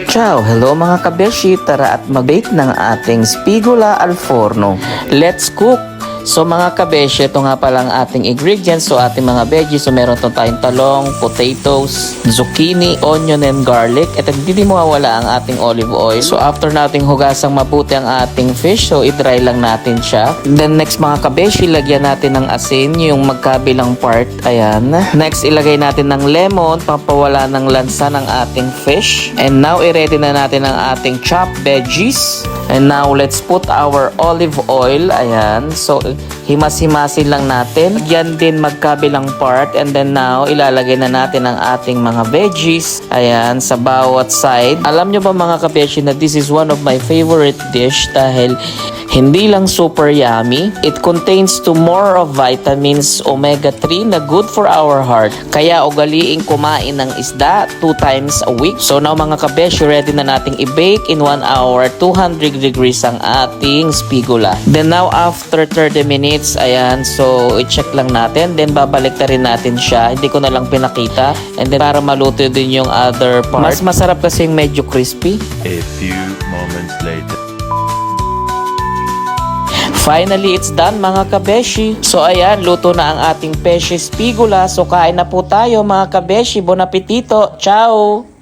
Ciao! Hello mga kabeshi! Tara at mag-bake ng ating spigula al forno. Let's cook! So mga kabeshi, ito nga palang ating ingredients. So ating mga veggies. So meron tayong talong, potatoes, zucchini, onion, and garlic. At hindi mawawala ang ating olive oil. So after nating hugasang mabuti ang ating fish, so i-dry lang natin siya. Then next mga kabeshi, lagyan natin ng asin, yung magkabilang part. Ayan. Next, ilagay natin ng lemon, papawala ng lansa ng ating fish. And now, i-ready na natin ang ating chopped veggies. And now, let's put our olive oil. Ayan. So, himas-himasin lang natin. Yan din magkabilang part. And then now, ilalagay na natin ang ating mga veggies. Ayan, sa bawat side. Alam nyo ba mga kabeshi na this is one of my favorite dish dahil hindi lang super yummy, it contains to more of vitamins omega-3 na good for our heart. Kaya ugaliing kumain ng isda 2 times a week. So now mga kabeshi, ready na nating i-bake in 1 hour, 200 degrees ang ating spigula. Then now after 30 minutes, ayan, so i-check lang natin. Then babalik na rin natin siya. Hindi ko na lang pinakita. And then para maluto din yung other part. Mas masarap kasi yung medyo crispy. A few moments later. Finally, it's done mga kabeshi. So ayan, luto na ang ating peshe spigula. So kain na po tayo mga kabeshi. Bon appetito! Ciao!